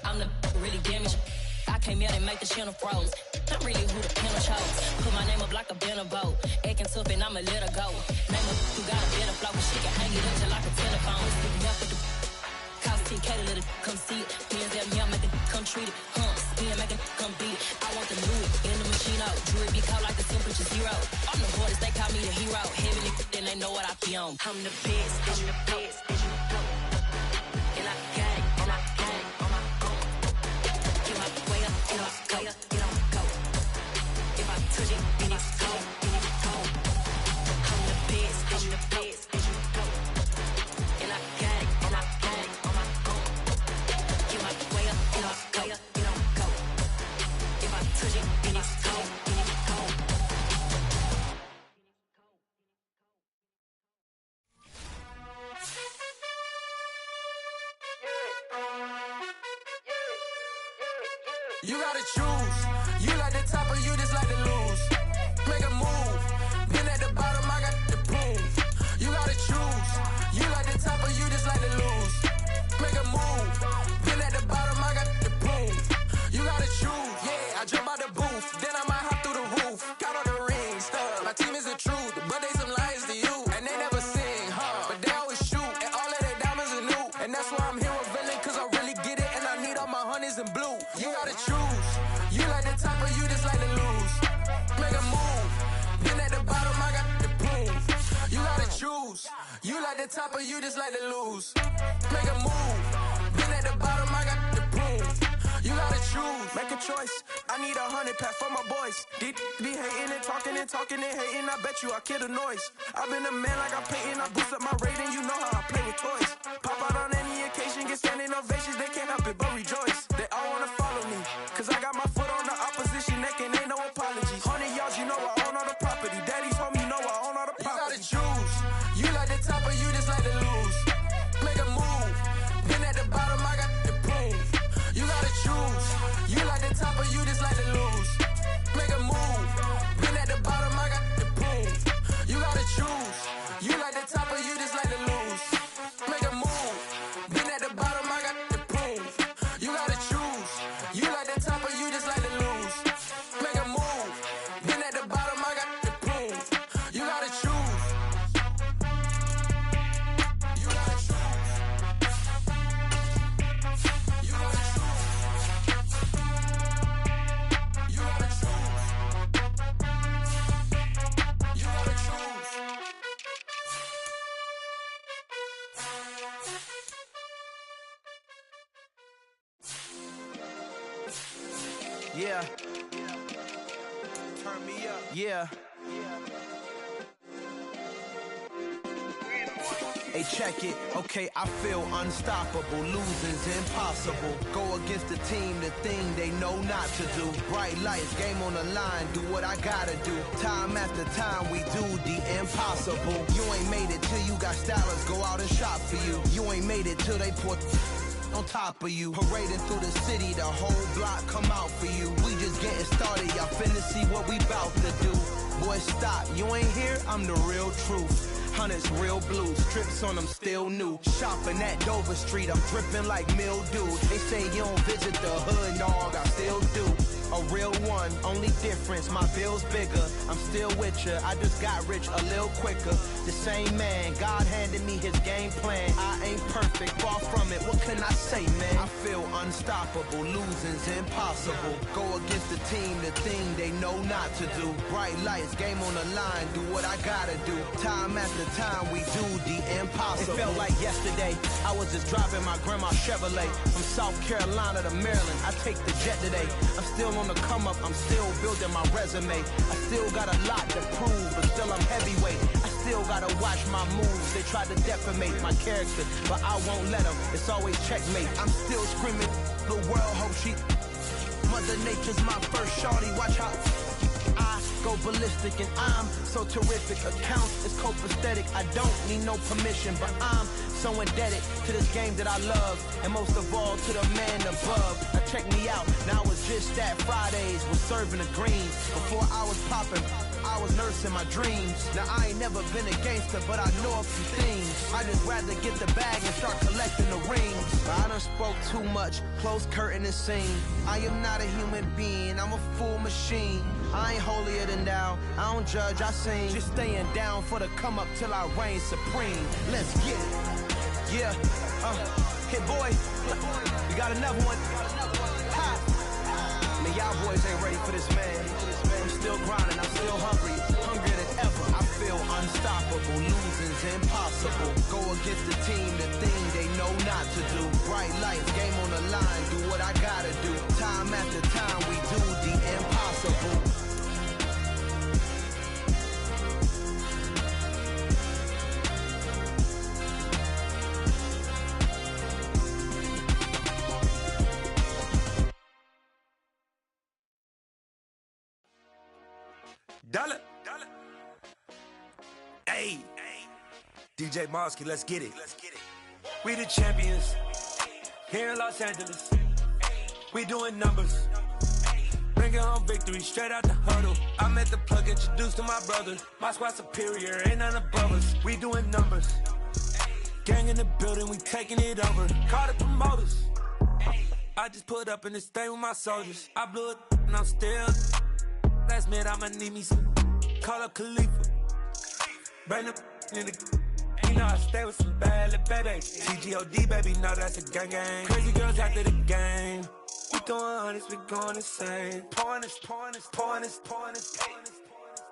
I'm the really damaged. I came out and make the channel froze. I'm really who the panel chose. Put my name up like a banner boat. Acting tough and I'ma let her go. Name her who got a better flow, but she can hang it up just like a telephone. Sticking up with the cost 10K to let it come see it. Hands down, yeah, make it come treat it. Spin, make it come beat it. I want the Louis in the machine out. Jewelry be caught like the temperature zero. I'm the hardest, they call me the hero. Heavenly, then they know what I be on. I'm the best, I'm the best, and you know. And I got it, and I got it on my own. Get my way up, get my way up, get on go. If I touch it, then it's cold, then it's cold. I'm the best, I'm the best, and you know. And I got it, and I got it on my own. Get my way up, get my way up, get on go. If I touch it, then it's cold, then it's cold. You gotta choose. You like the top or you just like to lose. Make a move. Been at the bottom, I got the proof. You gotta choose. You like the top or you just like to lose. Make a move. Been at the bottom, I got the proof. You gotta choose. Yeah, I jump out the booth. Then I might hop through the roof. Count all the rings, stuff. My team is the truth, but they some liars to you. And they never sing, but they always shoot. And all of their diamonds are new. And that's why I'm here with villain, cause I really get it. And I need all my honeys in blue. You gotta choose. You like the top or you just like to lose. Make a move. Been at the bottom, I got the proof. You gotta choose. You like the top or you just like to lose. Make a move. Been at the bottom, I got the proof. You gotta choose. Make a choice. I need 100 pack for my boys. Deep be hating and talking and talking and hating. I bet you I kill the noise. I've been a man like I'm painting. I boost up my rating. You know how I play with toys. Pop out on any occasion, get standing ovations. They can't help it but rejoice. They all wanna follow me, cause I got my foot on the opposition neck and ain't no apologies. 100 yards, you know I own all the property. Daddy's home, you know I own all the property. You gotta choose. You like the top or you just like to lose. Make a move. Been at the bottom, I got the proof. You gotta choose. You like the top or you just like to lose. Make a move. Been at the bottom, I got the proof. You gotta choose. You like the top or you just like to lose. Make a move. Been at the bottom, I got the proof. You gotta choose. You like the top or you just like to lose. Make a move. Been at the bottom, I got the proof. You gotta choose. You gotta choose. You gotta choose. You gotta choose. You gotta choose. Yeah. Turn me up. Yeah. Hey, check it. Okay, I feel unstoppable. Losing's impossible. Go against the team, the thing they know not to do. Bright lights, game on the line. Do what I gotta do. Time after time, we do the impossible. You ain't made it till you got stylers go out and shop for you. You ain't made it till they put on top of you. Parading through the city, the whole block come out for you. We just getting started, y'all finna see what we bout to do. Boy, stop, you ain't here, I'm the real truth. Hunters, real blues, strips on them still new. Shopping at Dover Street, I'm dripping like mildew. They say you don't visit the hood, dog, I still do. A real one, only difference, my bill's bigger. I'm still with ya, I just got rich a little quicker. The same man, God handed me his game plan. I ain't perfect, far from it, what can I say, man? I feel unstoppable, losing's impossible. Go against the team, the thing they know not to do. Bright lights, game on the line, do what I gotta do. Time after time, we do the impossible. It felt like yesterday, I was just driving my grandma's Chevrolet. From South Carolina to Maryland, I take the jet today. I'm still on the come up, I'm still building my resume. I still got a lot to prove, but still I'm heavyweight. I still gotta watch my moves. They try to defamate my character, but I won't let them. It's always checkmate. I'm still screaming, the world hope she. Mother Nature's my first shorty, watch how I go ballistic and I'm so terrific. Accounts is copacetic, I don't need no permission, but I'm so indebted to this game that I love, and most of all to the man above. Now check me out, now it's just that Fridays was serving the greens. Before I was popping, I was nursing my dreams. Now I ain't never been a gangster, but I know a few things. I just rather get the bag and start collecting the rings. I done spoke too much, close curtain and scene. I am not a human being, I'm a full machine. I ain't holier than thou, I don't judge, I sing. Just staying down for the come up till I reign supreme. Let's get it. Yeah, hit boy, we got another one. Ha! Man, y'all boys ain't ready for this, man. I'm still grinding, I'm still hungry, hungrier than ever. I feel unstoppable, losing's impossible. Go against the team, the thing they know not to do. Bright lights, game on the line, do what I gotta do. Time after time, we do the impossible. Dollar. Hey, DJ Mosky, let's get it. We the champions here in Los Angeles. We doing numbers, bringing home victory straight out the huddle. I'm at the plug, introduced to my brother. My squad superior, ain't none above us. We doing numbers, gang in the building, we taking it over. Call the promoters. I just put up in this thing with my soldiers. I blew it and I'm still. Last minute I'ma need me some. Call up Khalifa. Bring them in the. You know I stay with some bad little babies. TGOD baby, know that's a gang gang. Crazy girls after the game. We throwing hundreds, we going insane. Pouring this.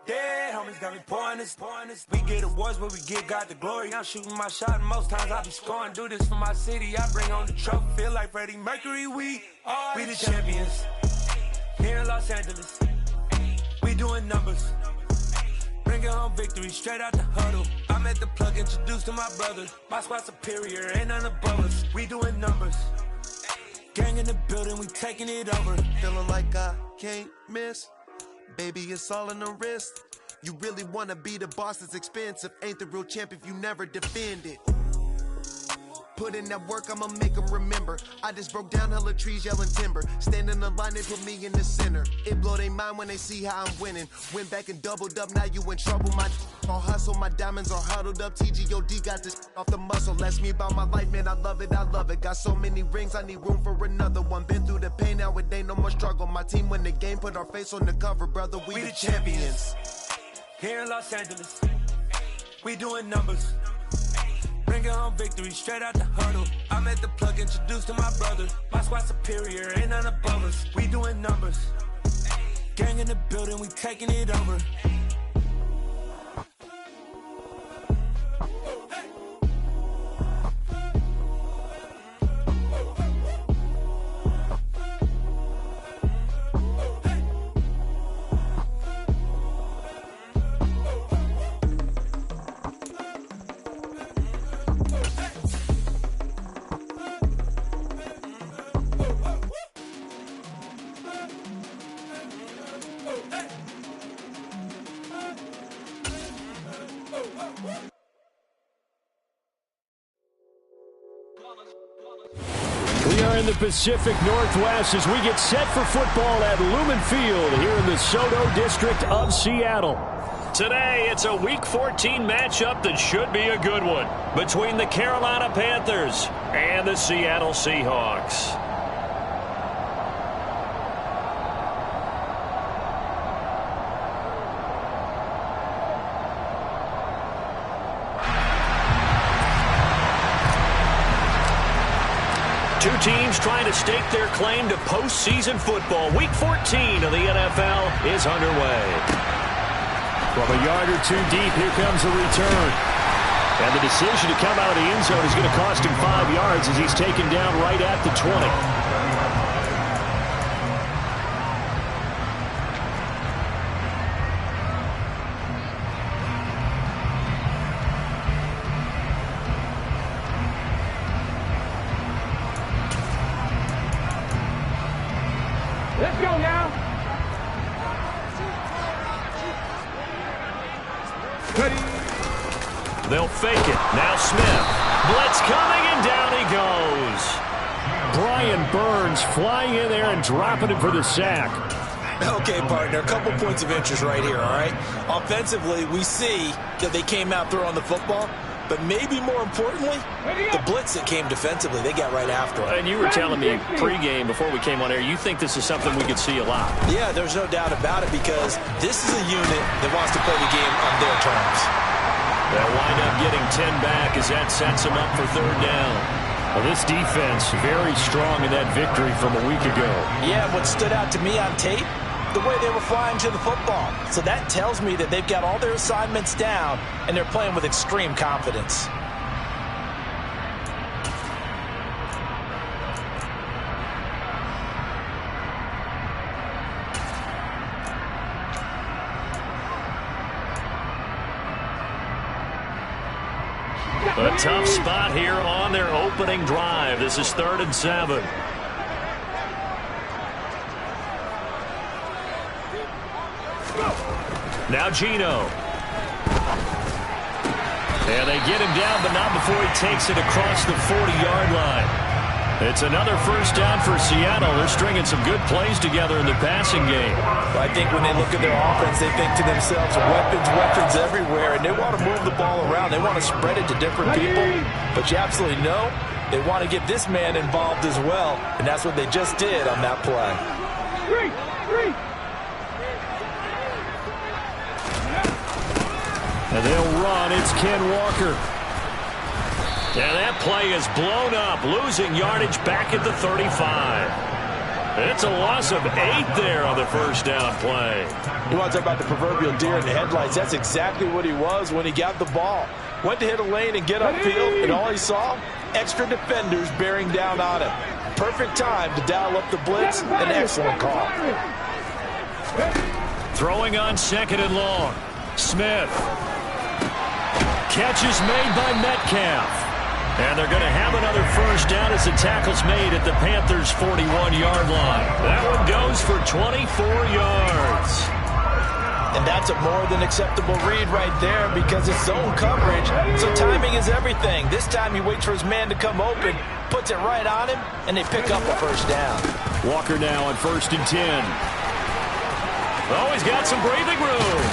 Dead homies got me pouring this. We get awards, but we give God the glory. I'm shooting my shot, and most times I be scoring. Do this for my city, I bring on the trophy. Feel like Freddie Mercury, we the champions here in Los Angeles. We doing numbers, bringing home victory straight out the huddle. I'm at the plug, introduced to my brother. My squad superior, ain't none above us. We doing numbers, gang in the building, we taking it over. Feeling like I can't miss. Baby, it's all in the wrist. You really wanna be the boss, it's expensive. Ain't the real champ if you never defend it. Put in that work, I'ma make them remember. I just broke down hella trees, yelling timber. Stand in the line, they put me in the center. It blow their mind when they see how I'm winning. Went back and doubled up, now you in trouble. My all hustle, my diamonds are huddled up. TGOD got this off the muscle. Ask me about my life, man, I love it. Got so many rings, I need room for another one. Been through the pain, now it ain't no more struggle. My team win the game, put our face on the cover, brother. We the champions here in Los Angeles. We doing numbers, bringing home victory straight out the huddle. I'm at the plug, introduced to my brother. My squad superior, ain't none above us. We doing numbers, gang in the building, we taking it over. We are in the Pacific Northwest as we get set for football at Lumen Field here in the SoDo district of Seattle. Today, it's a Week 14 matchup that should be a good one between the Carolina Panthers and the Seattle Seahawks. Two teams trying to stake their claim to postseason football. Week 14 of the NFL is underway. From a yard or two deep, here comes the return. And the decision to come out of the end zone is going to cost him 5 yards as he's taken down right at the 20. Let's go now. They'll fake it. Now Smith. Blitz coming, and down he goes. Brian Burns flying in there and dropping him for the sack. Okay, partner, a couple points of interest right here, all right? Offensively, we see that they came out throwing the football, but maybe more importantly, the blitz that came defensively, they got right after it. And you were telling me pregame before we came on air, you think this is something we could see a lot. Yeah, there's no doubt about it because this is a unit that wants to play the game on their terms. They'll wind up getting 10 back as that sets them up for third down. Well, this defense very strong in that victory from a week ago. Yeah, what stood out to me on tape, the way they were flying to the football. So that tells me that they've got all their assignments down and they're playing with extreme confidence. A tough spot here on their opening drive. This is 3rd and 7. Now Gino. And they get him down, but not before he takes it across the 40-yard line. It's another first down for Seattle. They're stringing some good plays together in the passing game. Well, I think when they look at their offense, they think to themselves, weapons everywhere, and they want to move the ball around. They want to spread it to different people. But you absolutely know they want to get this man involved as well, and that's what they just did on that play. And they'll run. It's Ken Walker. And that play is blown up, losing yardage back at the 35. It's a loss of 8 there on the first down play. You want to talk about the proverbial deer in the headlights? That's exactly what he was when he got the ball. Went to hit a lane and get upfield, and all he saw, extra defenders bearing down on him. Perfect time to dial up the blitz. An excellent call. Throwing on 2nd and long. Smith. Catch is made by Metcalf. And they're going to have another first down as the tackle's made at the Panthers' 41-yard line. That one goes for 24 yards. And that's a more than acceptable read right there because it's zone coverage, so timing is everything. This time he waits for his man to come open, puts it right on him, and they pick up a first down. Walker now on 1st and 10. Oh, he's got some breathing room.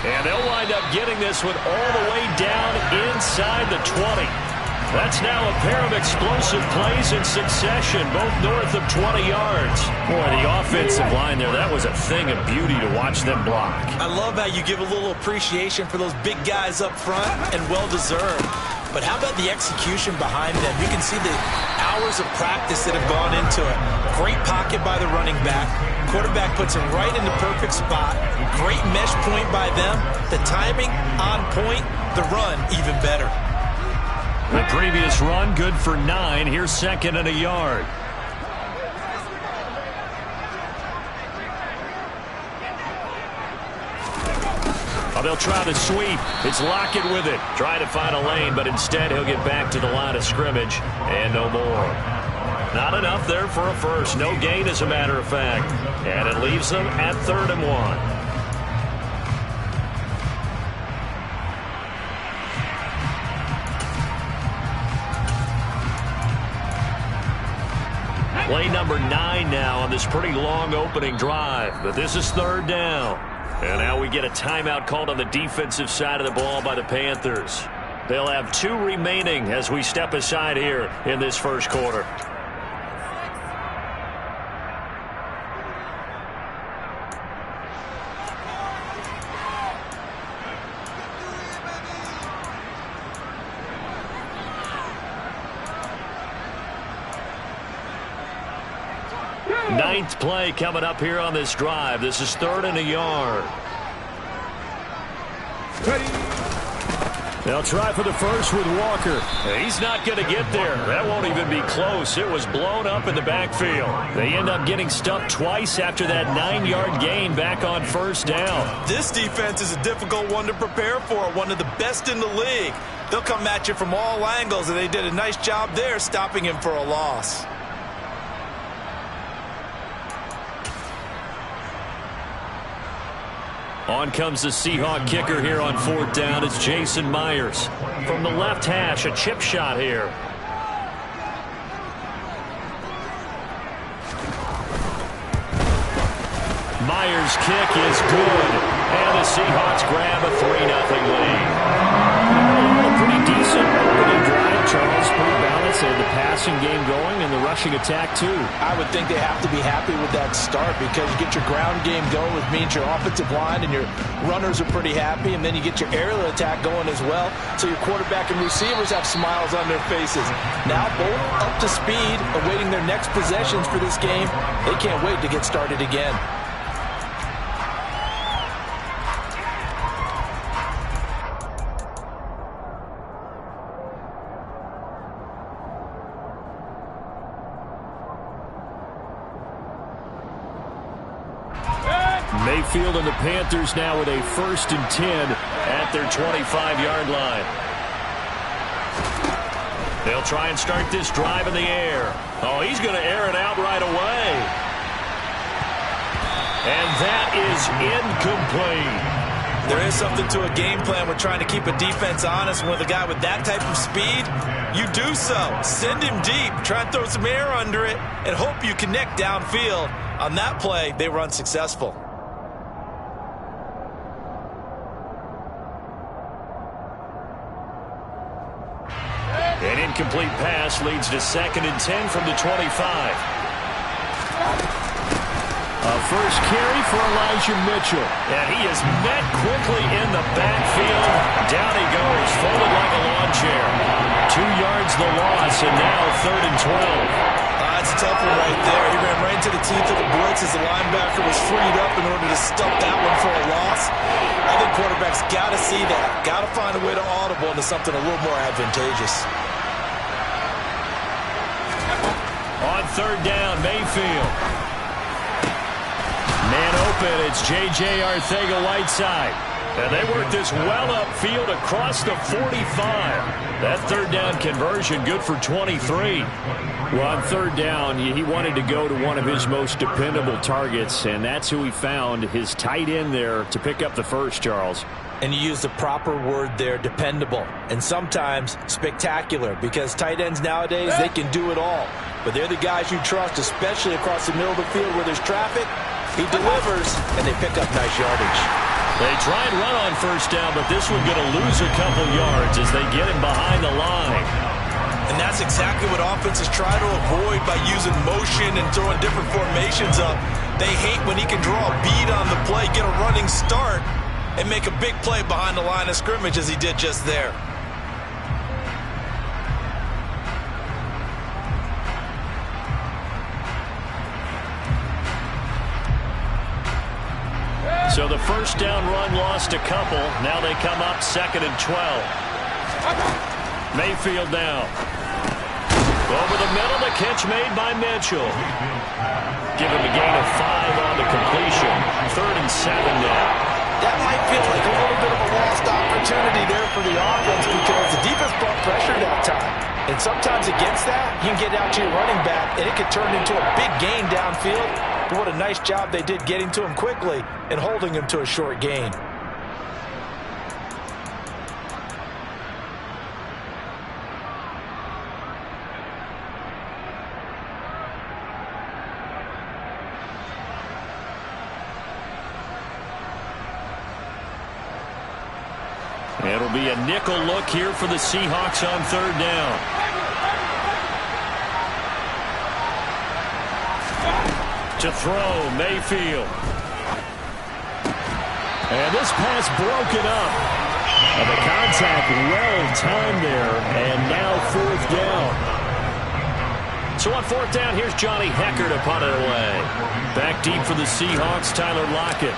And they'll wind up getting this one all the way down inside the 20. That's now a pair of explosive plays in succession, both north of 20 yards. Boy, the offensive line there, that was a thing of beauty to watch them block. I love how you give a little appreciation for those big guys up front, and well-deserved. But how about the execution behind them? You can see the hours of practice that have gone into it. Great pocket by the running back. Quarterback puts him right in the perfect spot. Great mesh point by them. The timing on point. The run even better. The previous run good for 9. Here's 2nd and a yard. Oh, they'll try the sweep. It's Lockett with it. Try to find a lane, but instead he'll get back to the line of scrimmage. And no more. Not enough there for a first. No gain, as a matter of fact. And it leaves them at 3rd and 1. Play number 9 now on this pretty long opening drive. But this is 3rd down. And now we get a timeout called on the defensive side of the ball by the Panthers. They'll have 2 remaining as we step aside here in this first quarter. Ninth play coming up here on this drive. This is 3rd and a yard. They'll try for the first with Walker. He's not going to get there. That won't even be close. It was blown up in the backfield. They end up getting stuffed twice after that 9-yard gain back on first down. This defense is a difficult one to prepare for. One of the best in the league. They'll come at you from all angles, and they did a nice job there stopping him for a loss. On comes the Seahawk kicker here on 4th down. It's Jason Myers. From the left hash, a chip shot here. Myers' kick is good. And the Seahawks grab a 3-0 lead. Pretty decent opening drive, Charles. Pretty balanced. They had the passing game going and the rushing attack, too. I would think they have to be happy with that start because you get your ground game going, which means your offensive line and your runners are pretty happy, and then you get your aerial attack going as well, so your quarterback and receivers have smiles on their faces. Now both up to speed, awaiting their next possessions for this game. They can't wait to get started again. Mayfield and the Panthers now with a 1st and 10 at their 25-yard line. They'll try and start this drive in the air. Oh, he's going to air it out right away. And that is incomplete. There is something to a game plan with trying to keep a defense honest. With a guy with that type of speed, you do so. Send him deep, try and throw some air under it, and hope you connect downfield. On that play, they were unsuccessful. An incomplete pass leads to 2nd and 10 from the 25. A first carry for Elijah Mitchell. And he is met quickly in the backfield. Down he goes, folded like a lawn chair. 2 yards the loss, and now 3rd and 12. That's a tough one right there. He ran right into the teeth of the blitz as the linebacker was freed up in order to stuff that one for a loss. I think quarterbacks got to see that. Got to find a way to audible into something a little more advantageous. On 3rd down, Mayfield. Man open, it's J.J. Arcega-Whiteside. And they work this well upfield across the 45. That 3rd down conversion good for 23. Well, on 3rd down, he wanted to go to one of his most dependable targets, and that's who he found, his tight end there, to pick up the first, Charles. And you use the proper word there, dependable. And sometimes spectacular, because tight ends nowadays, they can do it all. But they're the guys you trust, especially across the middle of the field where there's traffic. He delivers, and they pick up nice yardage. They try and run on 1st down, but this one's going to lose a couple yards as they get him behind the line. And that's exactly what offenses try to avoid by using motion and throwing different formations up. They hate when he can draw a bead on the play, get a running start, and make a big play behind the line of scrimmage as he did just there. So the 1st down run lost a couple. Now they come up 2nd and 12. Mayfield now. Over the middle, the catch made by Mitchell. Give him a gain of 5 on the completion. 3rd and 7 now. That might feel like a little bit of a lost opportunity there for the offense because the defense brought pressure that time. And sometimes against that, you can get out to your running back, and it could turn into a big gain downfield. But what a nice job they did getting to him quickly and holding him to a short gain. It'll be a nickel look here for the Seahawks on 3rd down. To throw, Mayfield. And this pass broken up. And the contact well timed there. And now 4th down. So on 4th down, here's Johnny Hecker to punt it away. Back deep for the Seahawks, Tyler Lockett.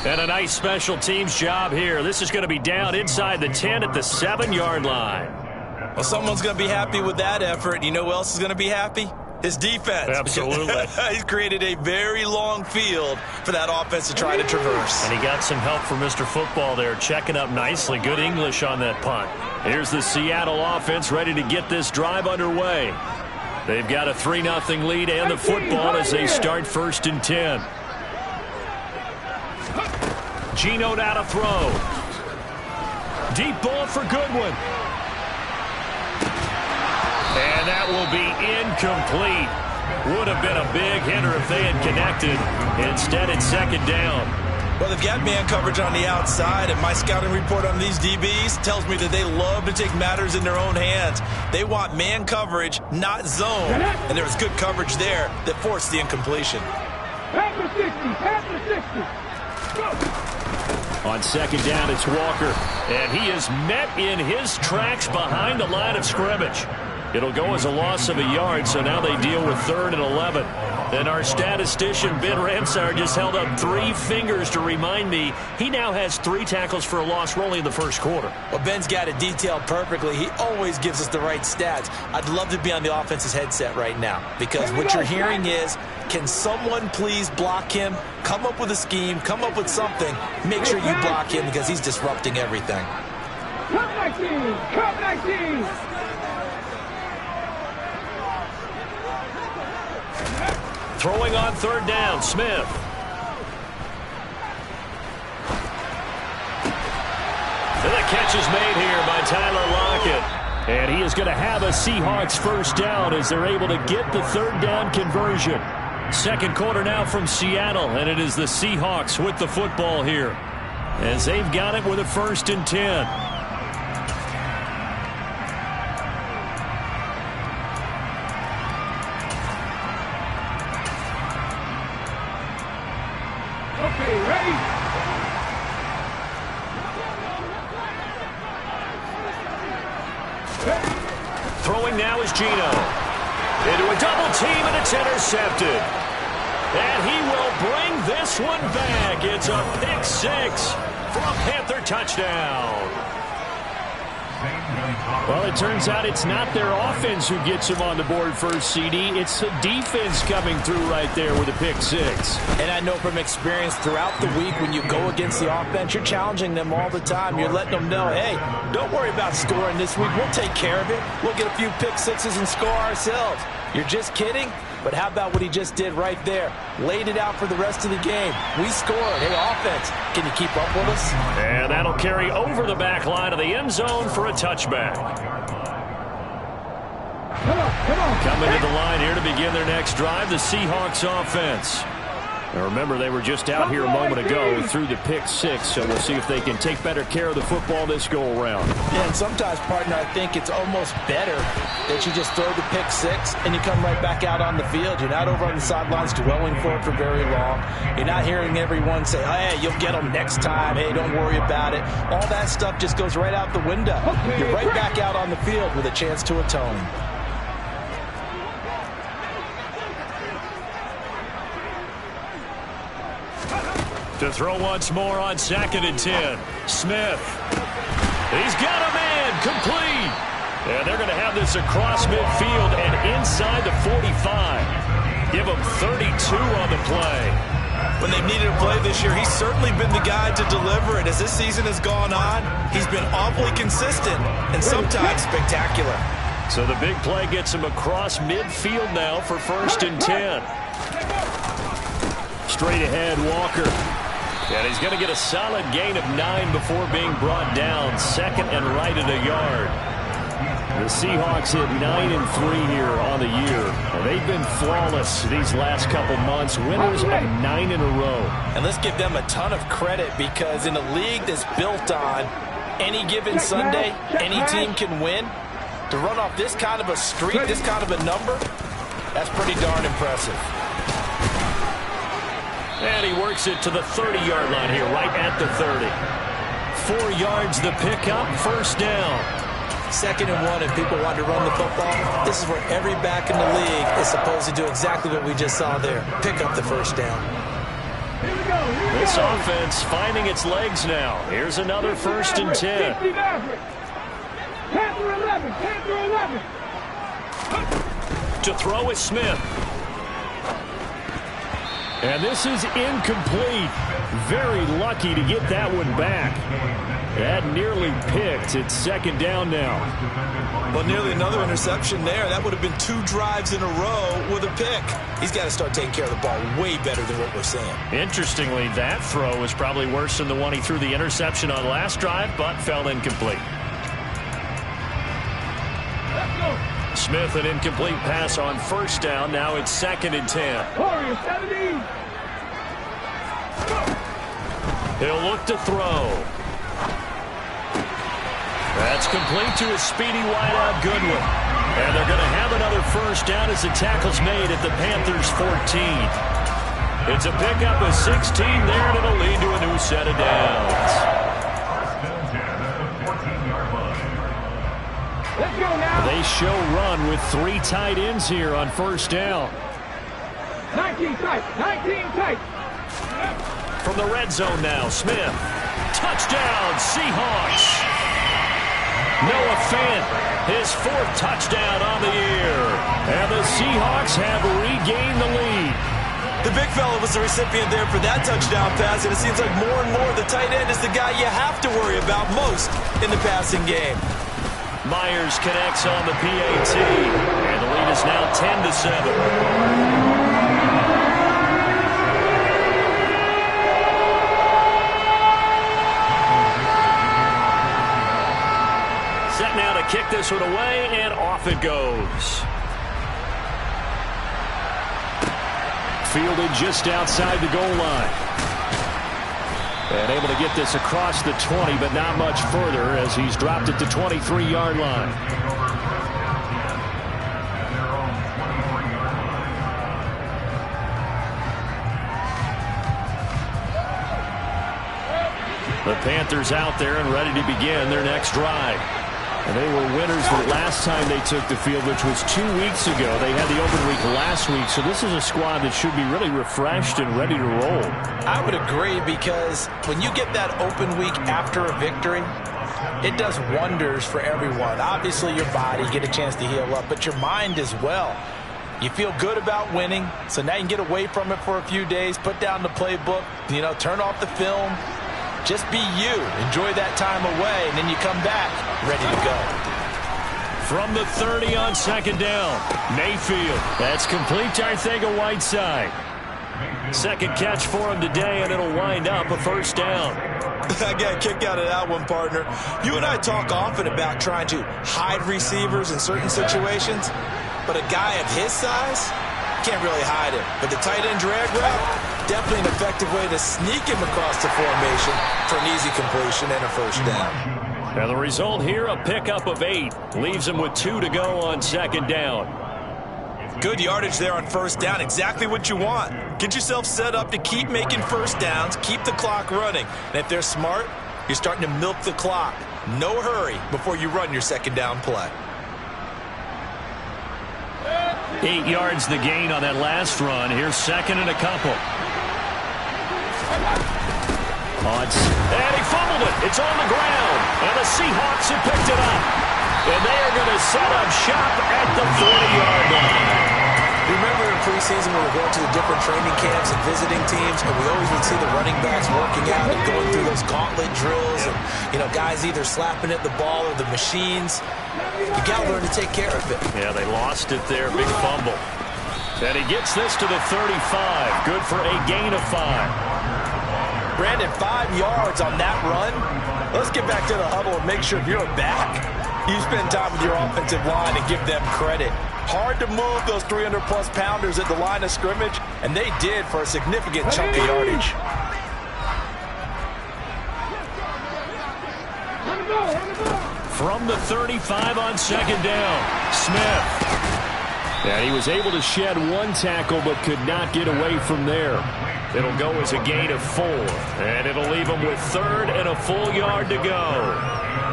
And a nice special teams job here. This is going to be down inside the 10 at the 7-yard line. Well, someone's going to be happy with that effort. You know who else is going to be happy? His defense. Absolutely. He's created a very long field for that offense to try to traverse. And he got some help from Mr. Football there, checking up nicely. Good English on that punt. Here's the Seattle offense ready to get this drive underway. They've got a 3-0 lead and the football as they start 1st and 10. Geno now to throw. Deep ball for Goodwin. And that will be incomplete. Would have been a big hitter if they had connected. Instead, it's second down. Well, they've got man coverage on the outside, and my scouting report on these DBs tells me that they love to take matters in their own hands. They want man coverage, not zone. And there was good coverage there that forced the incompletion. Pass the 60, pass the 60. Go. On second down, it's Walker. And he is met in his tracks behind the line of scrimmage. It'll go as a loss of a yard, so now they deal with 3rd and 11. Then our statistician, Ben Ramsar, just held up 3 fingers to remind me he now has 3 tackles for a loss only in the first quarter. Well, Ben's got it detailed perfectly. He always gives us the right stats. I'd love to be on the offense's headset right now because what you're hearing is, can someone please block him? Come up with a scheme. Come up with something. Make sure you block him because he's disrupting everything. Come 19! Come 19! Throwing on 3rd down, Smith. And the catch is made here by Tyler Lockett. And he is going to have a Seahawks first down as they're able to get the 3rd down conversion. Second quarter now from Seattle, and it is the Seahawks with the football here as they've got it with a 1st and 10. Throwing now is Geno. Into a double team, and it's intercepted. And he will bring this one back. It's a pick 6 for a Panther touchdown. Well, it turns out it's not their offense who gets them on the board first, CD. It's the defense coming through right there with a pick 6. And I know from experience throughout the week when you go against the offense, you're challenging them all the time. You're letting them know, hey, don't worry about scoring this week. We'll take care of it. We'll get a few pick 6s and score ourselves. You're just kidding? But how about what he just did right there? Laid it out for the rest of the game. We scored. Hey, offense, can you keep up with us? And that'll carry over the back line of the end zone for a touchback. Come on. Coming to the line here to begin their next drive, the Seahawks offense. Now remember, they were just out here a moment ago through the pick 6, so we'll see if they can take better care of the football this go-around. Yeah, and sometimes, partner, I think it's almost better that you just throw the pick 6 and you come right back out on the field. You're not over on the sidelines dwelling for it for very long. You're not hearing everyone say, hey, you'll get them next time. Hey, don't worry about it. All that stuff just goes right out the window. You're right back out on the field with a chance to atone. To throw once more on 2nd and 10. Smith. He's got a man. Complete. And they're going to have this across midfield and inside the 45. Give him 32 on the play. When they've needed a play this year, he's certainly been the guy to deliver it. As this season has gone on, he's been awfully consistent and sometimes spectacular. So the big play gets him across midfield now for 1st and 10. Straight ahead, Walker. And he's going to get a solid gain of 9 before being brought down. 2nd and right at a yard. The Seahawks hit 9-3 here on the year. And they've been flawless these last couple months. Winners of 9 in a row. And let's give them a ton of credit because in a league that's built on any given Sunday, any team can win. To run off this kind of a streak, this kind of a number, that's pretty darn impressive. And he works it to the 30-yard line here, right at the 30. 4 yards the pickup, 1st down. 2nd and 1, and people want to run the football. This is where every back in the league is supposed to do exactly what we just saw there. Pick up the 1st down. This offense finding its legs now. Here's another 1st and 10. Panther 11, Panther 11. To throw is Smith. And this is incomplete. Very lucky to get that one back. That nearly picked. It's 2nd down now. Well, nearly another interception there. That would have been 2 drives in a row with a pick. He's got to start taking care of the ball way better than what we're seeing. Interestingly, that throw was probably worse than the one he threw the interception on last drive, but fell incomplete. Smith, an incomplete pass on first down. Now it's 2nd and 10. Warriors 70. He'll look to throw. That's complete to a speedy wideout Goodwin. And they're going to have another first down as the tackle's made at the Panthers' 14. It's a pickup of 16 there, and it'll lead to a new set of downs. Let's go now. They show run with 3 tight ends here on first down. 19 tight. 19 tight. From the red zone now, Smith. Touchdown, Seahawks. Noah Fant, his 4th touchdown on the year. And the Seahawks have regained the lead. The big fella was the recipient there for that touchdown pass, and it seems like more and more the tight end is the guy you have to worry about most in the passing game. Myers connects on the PAT, and the lead is now 10-7. Set now to kick this one away, and off it goes. Fielded just outside the goal line. And able to get this across the 20, but not much further as he's dropped at the 23-yard line. The Panthers out there and ready to begin their next drive. And they were winners the last time they took the field, which was 2 weeks ago. They had the open week last week, so this is a squad that should be really refreshed and ready to roll. I would agree, because when you get that open week after a victory, it does wonders for everyone. Obviously, your body, you get a chance to heal up, but your mind as well. You feel good about winning, so now you can get away from it for a few days, put down the playbook, turn off the film. Just be you. Enjoy that time away, and then you come back ready to go. From the 30 on 2nd down, Mayfield. That's complete to Arcega-Whiteside. 2nd catch for him today, and it'll wind up a first down. I got a kick out of that one, partner. You and I talk often about trying to hide receivers in certain situations, but a guy of his size can't really hide him. But the tight end drag route, definitely an effective way to sneak him across the formation for an easy completion and a first down. Now the result here, a pickup of 8. Leaves him with 2 to go on 2nd down. Good yardage there on first down. Exactly what you want. Get yourself set up to keep making first downs, keep the clock running. And if they're smart, you're starting to milk the clock. No hurry before you run your 2nd down play. 8 yards the gain on that last run. Here's 2nd and a couple. And he fumbled it. It's on the ground. And the Seahawks have picked it up. And they are going to set up shop at the 40-yard line. Remember in preseason when we were going to the different training camps and visiting teams, and we always would see the running backs working out and going through those gauntlet drills, and guys either slapping at the ball or the machines. You got to learn to take care of it. Yeah, they lost it there. Big fumble. And he gets this to the 35. Good for a gain of 5. Brandon, 5 yards on that run. Let's get back to the huddle and make sure if you're back, you spend time with your offensive line and give them credit. Hard to move those 300-plus pounders at the line of scrimmage, and they did for a significant chunk of yardage. From the 35 on 2nd down, Smith. And he was able to shed 1 tackle but could not get away from there. It'll go as a gain of 4, and it'll leave him with 3rd and a full yard to go.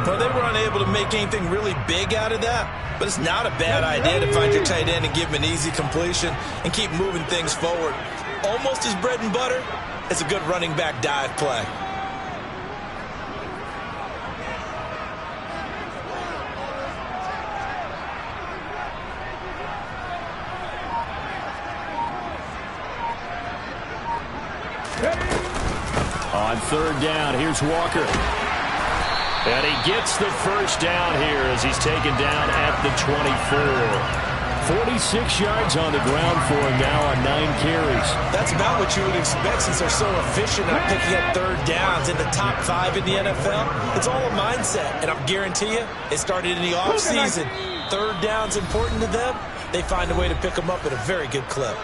Well, they were unable to make anything really big out of that, but it's not a bad idea to find your tight end and give him an easy completion and keep moving things forward. Almost as bread and butter as a good running back dive play. On 3rd down, here's Walker. And he gets the first down here as he's taken down at the 24. 46 yards on the ground for him now on 9 carries. That's about what you would expect since they're so efficient at picking up third downs in the top 5 in the NFL. It's all a mindset, and I guarantee you, it started in the offseason. Third down's important to them. They find a way to pick them up at a very good clip.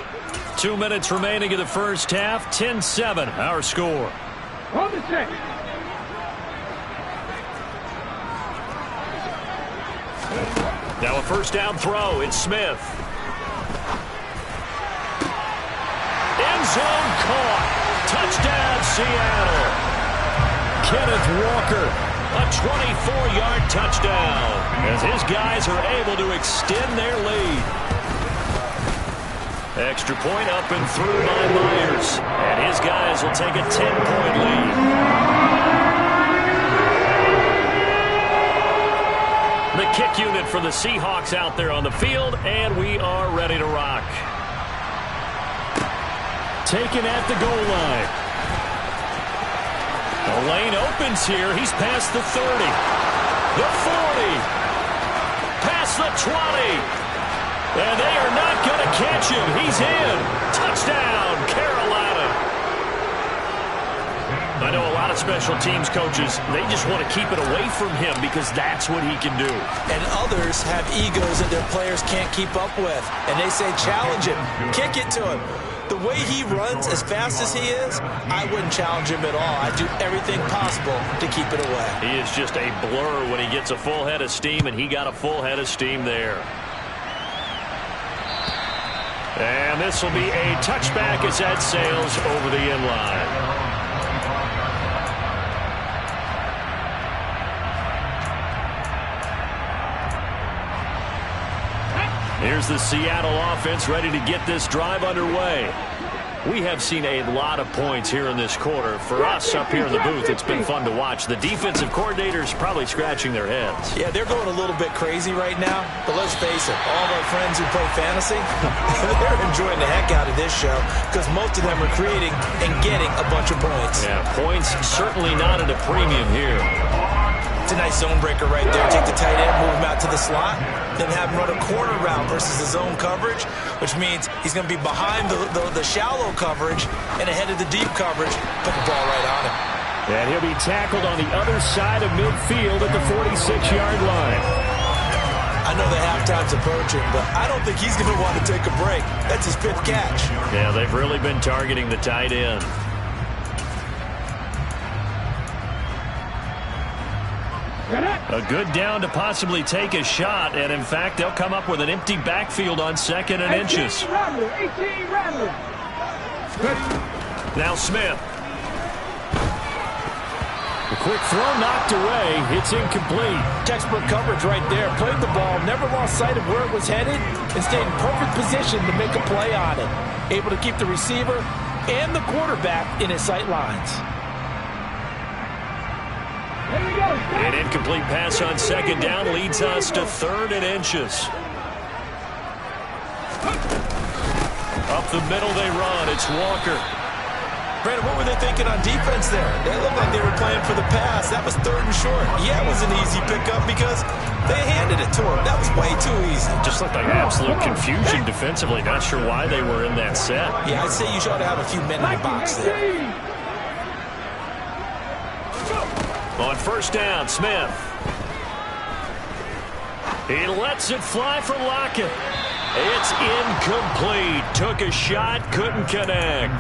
2 minutes remaining in the first half. 10-7, our score. On the check. Now a first down throw. It's Smith. End zone caught. Touchdown, Seattle. Kenneth Walker, a 24-yard touchdown, as his guys are able to extend their lead. Extra point up and through by Myers, and his guys will take a 10-point lead. The kick unit for the Seahawks out there on the field, and we are ready to rock. Taken at the goal line. The lane opens here. He's past the 30. The 40. Past the 20. And they are not going to catch him. He's in. Touchdown, Carolina. I know a lot of special teams coaches, they just want to keep it away from him because that's what he can do. And others have egos that their players can't keep up with. And they say, challenge him. Kick it to him. The way he runs as fast as he is, I wouldn't challenge him at all. I'd do everything possible to keep it away. He is just a blur when he gets a full head of steam, and he got a full head of steam there. And this will be a touchback as that sails over the end line. Here's the Seattle offense ready to get this drive underway. We have seen a lot of points here in this quarter. For us up here in the booth, it's been fun to watch. The defensive coordinators probably scratching their heads. Yeah, they're going a little bit crazy right now. But let's face it, all of our friends who play fantasy, they're enjoying the heck out of this show because most of them are creating and getting a bunch of points. Yeah, points certainly not at a premium here. It's a nice zone breaker right there. Take the tight end, move him out to the slot, then have him run a corner route versus the zone coverage, which means he's going to be behind the shallow coverage and ahead of the deep coverage. Put the ball right on him. And he'll be tackled on the other side of midfield at the 46-yard line. I know the halftime's approaching, but I don't think he's going to want to take a break. That's his 5th catch. Yeah, they've really been targeting the tight end. A good down to possibly take a shot, and in fact, they'll come up with an empty backfield on 2nd and inches. 18 Rattler. Now Smith. The quick throw knocked away. It's incomplete. Textbook coverage right there. Played the ball, never lost sight of where it was headed, and stayed in perfect position to make a play on it. Able to keep the receiver and the quarterback in his sight lines. An incomplete pass on 2nd down leads us to 3rd and inches. Up the middle they run. It's Walker. Brandon, what were they thinking on defense there? They looked like they were playing for the pass. That was 3rd and short. Yeah, it was an easy pickup because they handed it to him. That was way too easy. Just looked like absolute confusion defensively. Not sure why they were in that set. Yeah, I'd say you should have a few men in the box there. On 1st down, Smith. He lets it fly for Lockett. It's incomplete. Took a shot, couldn't connect.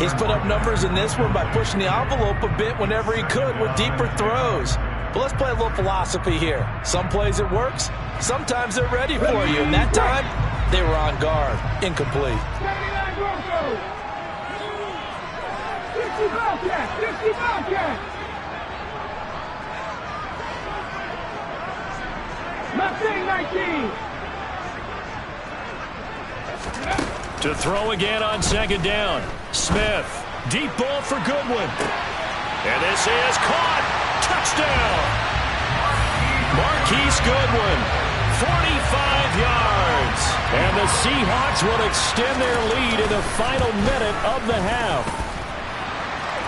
He's put up numbers in this one by pushing the envelope a bit whenever he could with deeper throws. But let's play a little philosophy here. Some plays it works. Sometimes they're ready for you. And that time, they were on guard. Incomplete. 50 Bobcat. Mustang 19. To throw again on 2nd down. Smith. Deep ball for Goodwin. And this is caught. Touchdown. Marquise Goodwin. 45 yards. And the Seahawks will extend their lead in the final minute of the half.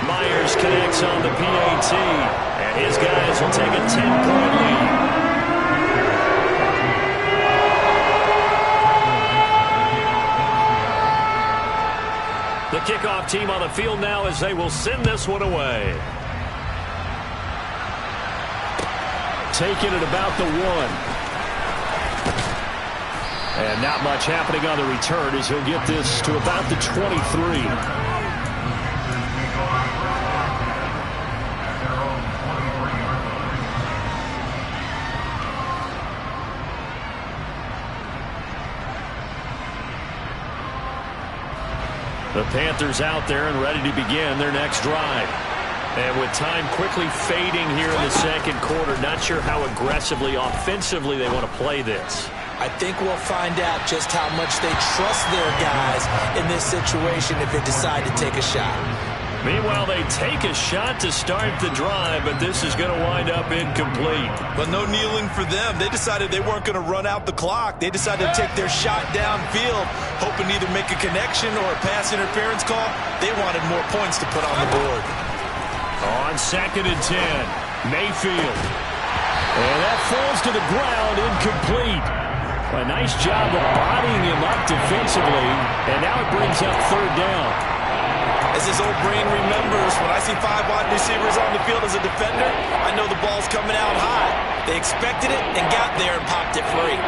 Myers connects on the PAT. And his guys will take a 10-point lead. team on the field now as they will send this one away. Taking it about the 1. And not much happening on the return as he'll get this to about the 23. The Panthers out there and ready to begin their next drive. And with time quickly fading here in the second quarter, not sure how aggressively, offensively they want to play this. I think we'll find out just how much they trust their guys in this situation if they decide to take a shot. Meanwhile, they take a shot to start the drive, but this is going to wind up incomplete. But no kneeling for them. They decided they weren't going to run out the clock. They decided to take their shot downfield, hoping to either make a connection or a pass interference call. They wanted more points to put on the board. On 2nd and 10, Mayfield. And that falls to the ground, incomplete. A nice job of bodying him up defensively, and now it brings up 3rd down. As his old brain remembers, when I see 5 wide receivers on the field as a defender, I know the ball's coming out high. They expected it and got there and popped it free.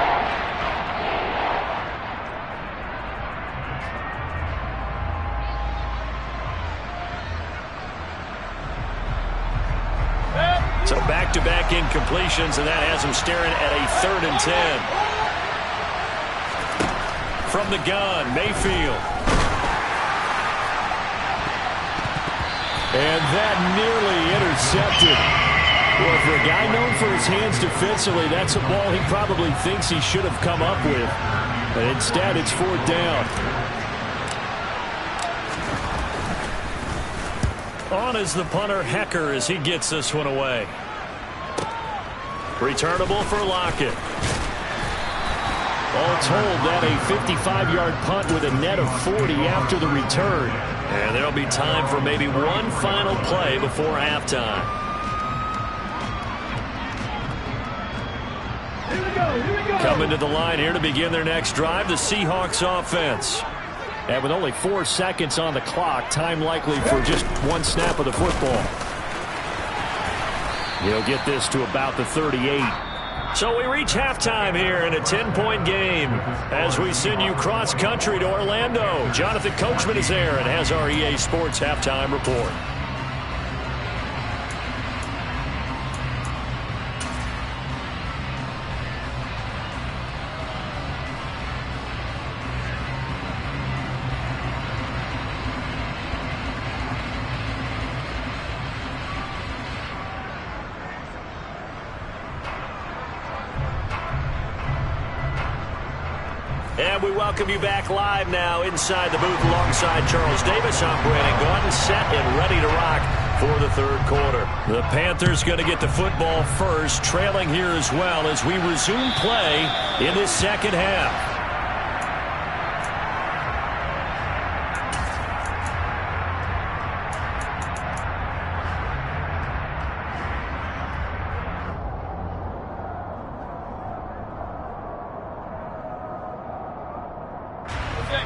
So back-to-back incompletions, and that has him staring at a 3rd and 10. From the gun, Mayfield. And that nearly intercepted. Well, for a guy known for his hands defensively, that's a ball he probably thinks he should have come up with. But instead, it's 4th down. On is the punter, Hecker, as he gets this one away. Returnable for Lockett. All told, that a 55-yard punt with a net of 40 after the return. And there'll be time for maybe one final play before halftime. Here we go. Coming to the line here to begin their next drive, the Seahawks offense. And with only 4 seconds on the clock, time likely for just one snap of the football. He'll get this to about the 38. So we reach halftime here in a 10-point game as we send you cross-country to Orlando. Jonathan Coachman is there and has our EA Sports halftime report. And we welcome you back live now inside the booth alongside Charles Davis. I'm Brandon Gordon, set and ready to rock for the 3rd quarter. The Panthers going to get the football first, trailing here as well as we resume play in this second half.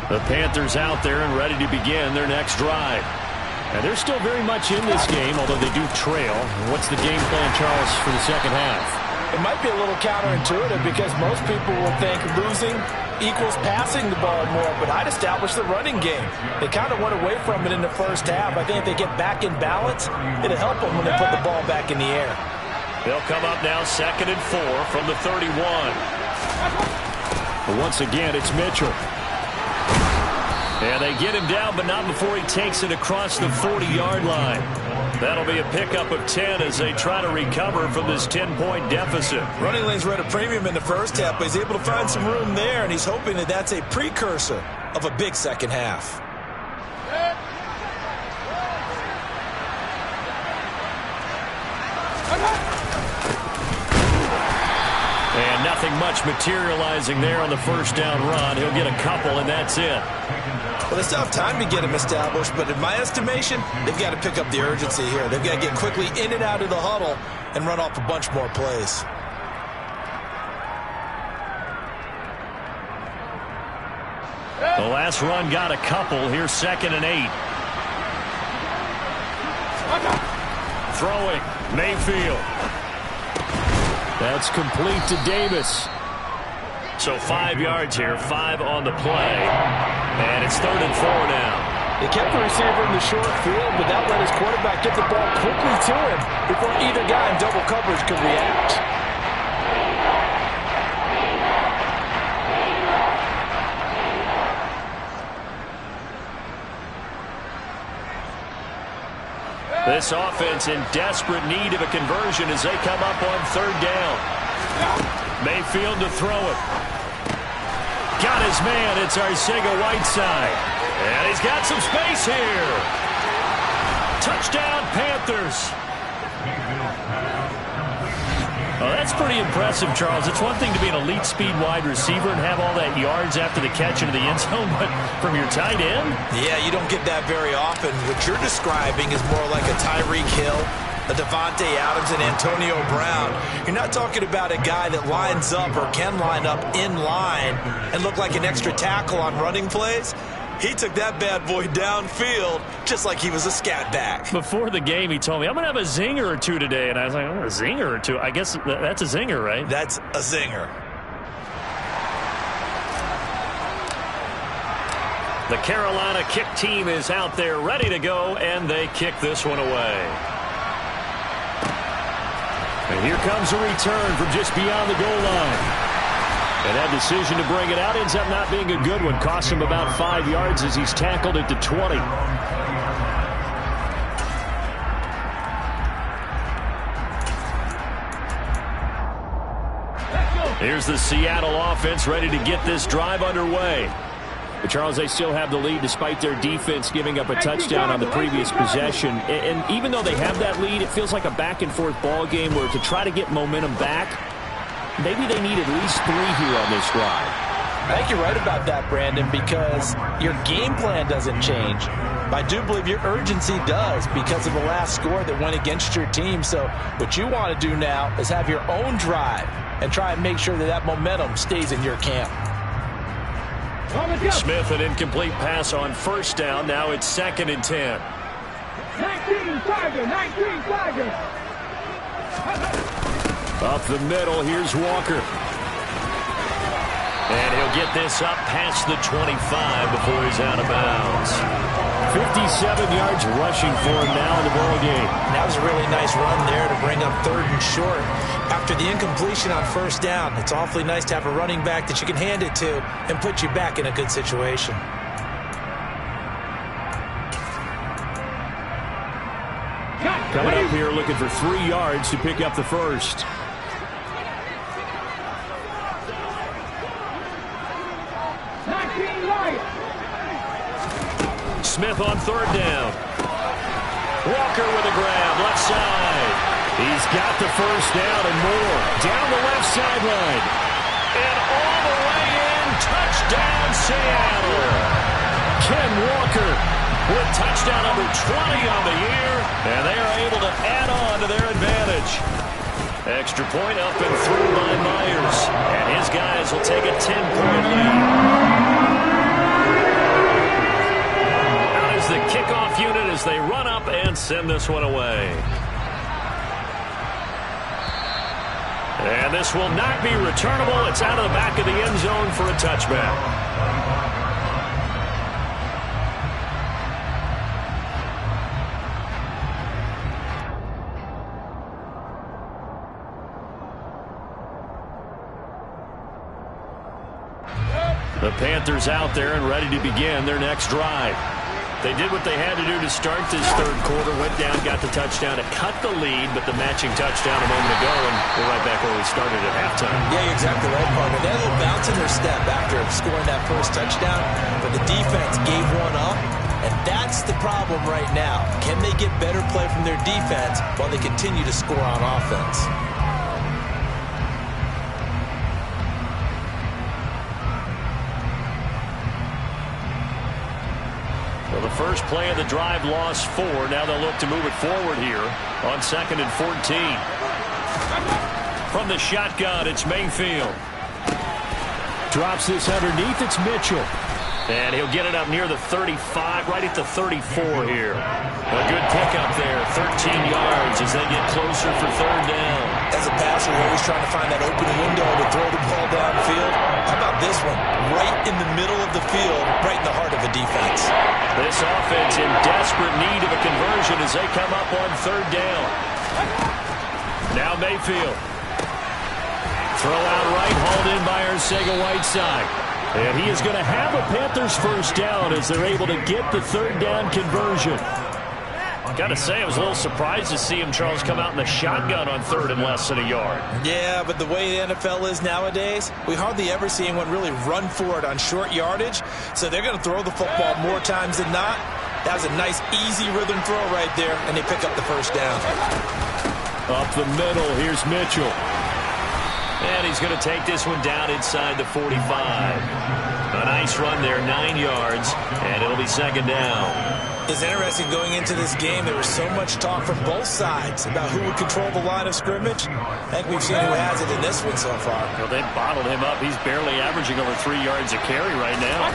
The Panthers out there and ready to begin their next drive. And they're still very much in this game, although they do trail. What's the game plan, Charles, for the second half? It might be a little counterintuitive because most people would think losing equals passing the ball more, but I'd establish the running game. They kind of went away from it in the first half. I think if they get back in balance, it'll help them when they put the ball back in the air. They'll come up now 2nd and 4 from the 31. But once again, it's Mitchell. And they get him down, but not before he takes it across the 40-yard line. That'll be a pickup of 10 as they try to recover from this 10-point deficit. Running lanes were at a premium in the first half, but he's able to find some room there, and he's hoping that that's a precursor of a big second half. And nothing much materializing there on the first down run. He'll get a couple, and that's it. Well, they still have time to get him established, but in my estimation, they've got to pick up the urgency here. They've got to get quickly in and out of the huddle and run off a bunch more plays. The last run got a couple. Here's 2nd and 8. Throwing, Mayfield. That's complete to Davis. So 5 yards here, 5 on the play. And it's 3rd and 4 now. He kept the receiver in the short field, but that let his quarterback get the ball quickly to him before either guy in double coverage could react. This offense in desperate need of a conversion as they come up on 3rd down. Mayfield to throw it. Got his man. It's Arcega-Whiteside. And he's got some space here. Touchdown, Panthers. Oh, that's pretty impressive, Charles. It's one thing to be an elite speed wide receiver and have all that yards after the catch into the end zone, but from your tight end? Yeah, you don't get that very often. What you're describing is more like a Tyreek Hill, a Devontae Adams, and Antonio Brown. You're not talking about a guy that lines up or can line up in line and look like an extra tackle on running plays. He took that bad boy downfield just like he was a scat back. Before the game, he told me, I'm going to have a zinger or two today. And I was like, oh, a zinger or two? I guess that's a zinger, right? That's a zinger. The Carolina kick team is out there ready to go, and they kick this one away. And here comes a return from just beyond the goal line. And that decision to bring it out ends up not being a good one. Costs him about 5 yards as he's tackled at the 20. Here's the Seattle offense ready to get this drive underway. But Charles, they still have the lead despite their defense giving up a touchdown on the previous possession. And even though they have that lead, it feels like a back-and-forth ball game where to try to get momentum back, maybe they need at least 3 here on this drive. I think you're right about that, Brandon, because your game plan doesn't change. I do believe your urgency does because of the last score that went against your team. So what you want to do now is have your own drive and try and make sure that that momentum stays in your camp. Smith, an incomplete pass on 1st down. Now it's 2nd and 10. 19 Tiger. Up the middle, here's Walker. And he'll get this up past the 25 before he's out of bounds. 57 yards rushing for him now in the ball game. That was a really nice run there to bring up 3rd and short. After the incompletion on 1st down, it's awfully nice to have a running back that you can hand it to and put you back in a good situation. Coming up here looking for 3 yards to pick up the 1st. Smith on 3rd down. Walker with a grab, left side. He's got the 1st down and more. Down the left sideline. And all the way in, touchdown Seattle. Ken Walker with touchdown number 20 on the year. And they are able to add on to their advantage. Extra point up and through by Myers. And his guys will take a 10-point lead. The kickoff unit as they run up and send this one away. And this will not be returnable. It's out of the back of the end zone for a touchback. The Panthers out there and ready to begin their next drive. They did what they had to do to start this 3rd quarter, went down, got the touchdown to cut the lead, but the matching touchdown a moment ago, and we're right back where we started at halftime. Yeah, you're exactly right, partner. They had a little bounce in their step after scoring that 1st touchdown, but the defense gave one up, and that's the problem right now. Can they get better play from their defense while they continue to score on offense? Well, the first play of the drive lost 4. Now they'll look to move it forward here on 2nd and 14. From the shotgun, it's Mayfield. Drops this underneath. It's Mitchell. And he'll get it up near the 35, right at the 34 here. A good pickup there, 13 yards as they get closer for third down. As a passer, you're always trying to find that open window to throw the ball downfield. How about this one? Right in the middle of the field, right in the heart of a defense. This offense in desperate need of a conversion as they come up on third down. Now Mayfield. Throw out right, hauled in by Arcega-Whiteside. And he is going to have a Panthers first down as they're able to get the third down conversion. Got to say, I was a little surprised to see him, Charles, come out in the shotgun on third and less than a yard. Yeah, but the way the NFL is nowadays, we hardly ever see anyone really run for it on short yardage. So they're going to throw the football more times than not. That was a nice, easy rhythm throw right there, and they pick up the first down. Up the middle, here's Mitchell. And he's going to take this one down inside the 45. A nice run there, 9 yards, and it'll be second down. It's interesting going into this game. There was so much talk from both sides about who would control the line of scrimmage. I think we've seen who has it in this one so far. Well, they bottled him up. He's barely averaging over 3 yards a carry right now.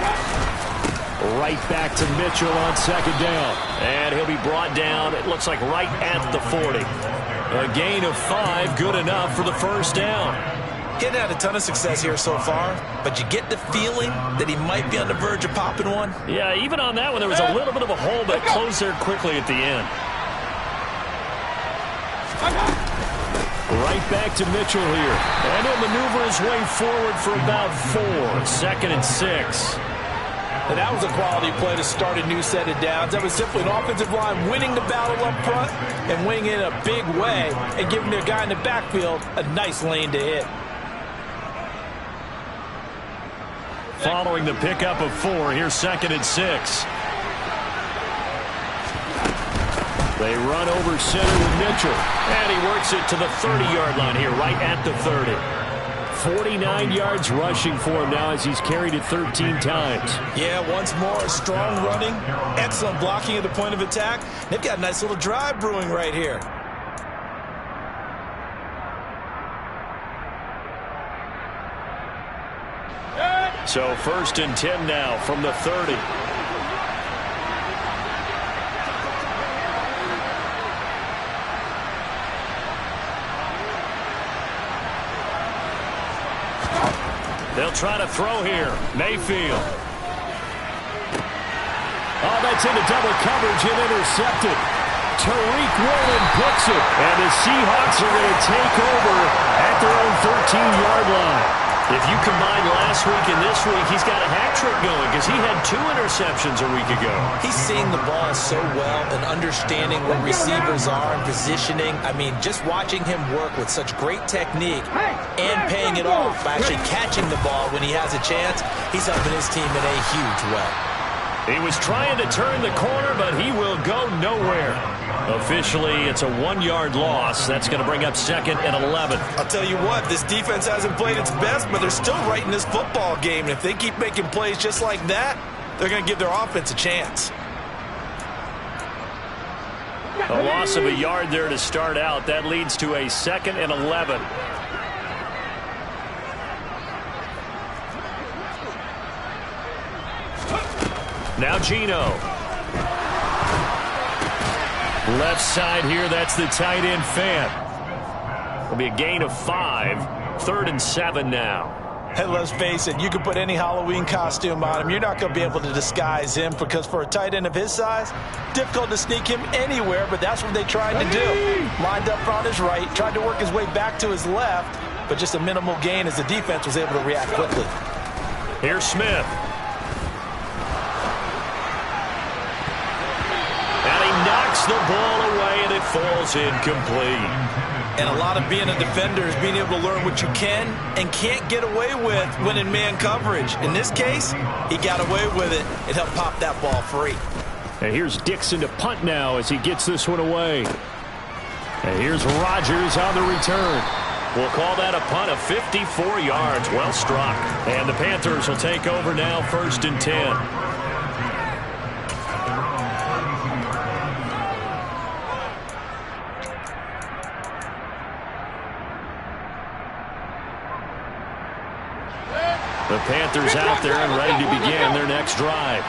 Right back to Mitchell on second down. And he'll be brought down, it looks like right at the 40. A gain of 5, good enough for the first down. Getting had a ton of success here so far, but you get the feeling that he might be on the verge of popping one. Yeah, even on that one, there was a little bit of a hole, but it closed there quickly at the end. Right back to Mitchell here. And he'll maneuver his way forward for about 4. Second and 6. And that was a quality play to start a new set of downs. That was simply an offensive line winning the battle up front and winning it in a big way and giving their guy in the backfield a nice lane to hit. Following the pickup of 4, here's second and 6. They run over center with Mitchell. And he works it to the 30-yard line here, right at the 30. 49 yards rushing for him now as he's carried it 13 times. Yeah, once more, strong running, excellent blocking at the point of attack. They've got a nice little drive brewing right here. So first and 10 now from the 30. They'll try to throw here. Mayfield. Oh, that's into double coverage and intercepted. Tariq Woolen puts it. And the Seahawks are going to take over at their own 13-yard line. If you combine last week and this week, he's got a hat trick going because he had 2 interceptions a week ago. He's seeing the ball so well and understanding where receivers are and positioning. I mean, just watching him work with such great technique and paying it off by actually catching the ball when he has a chance, he's helping his team in a huge way. He was trying to turn the corner, but he will go nowhere. Officially, it's a 1-yard loss. That's going to bring up second and 11. I'll tell you what, this defense hasn't played its best, but they're still right in this football game. And if they keep making plays just like that, they're going to give their offense a chance. A loss of a yard there to start out. That leads to a second and 11. Now Geno. Left side here, that's the tight end Fant. It'll be a gain of 5. Third and 7 now. Hey, let's face it, you can put any Halloween costume on him. You're not going to be able to disguise him because for a tight end of his size, difficult to sneak him anywhere, but that's what they tried to do. Lined up on his right, tried to work his way back to his left, but just a minimal gain as the defense was able to react quickly. Here's Smith. Knocks the ball away, and it falls incomplete. And a lot of being a defender is being able to learn what you can and can't get away with when in man coverage. In this case, he got away with it. It helped pop that ball free. And here's Dixon to punt now as he gets this one away. And here's Rodgers on the return. We'll call that a punt of 54 yards. Well struck. And the Panthers will take over now, first and 10. The Panthers out there and ready to begin their next drive.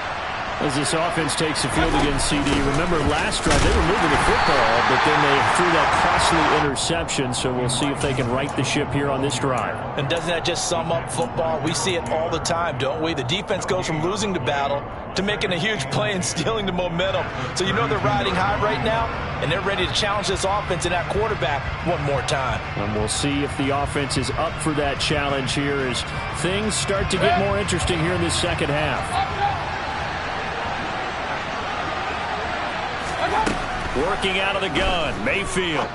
As this offense takes the field against CD, remember last drive they were moving the football, but then they threw that costly interception, so we'll see if they can right the ship here on this drive. And doesn't that just sum up football? We see it all the time, don't we? The defense goes from losing the battle to making a huge play and stealing the momentum. So you know they're riding high right now, and they're ready to challenge this offense and that quarterback one more time. And we'll see if the offense is up for that challenge here as things start to get more interesting here in this second half. Working out of the gun, Mayfield.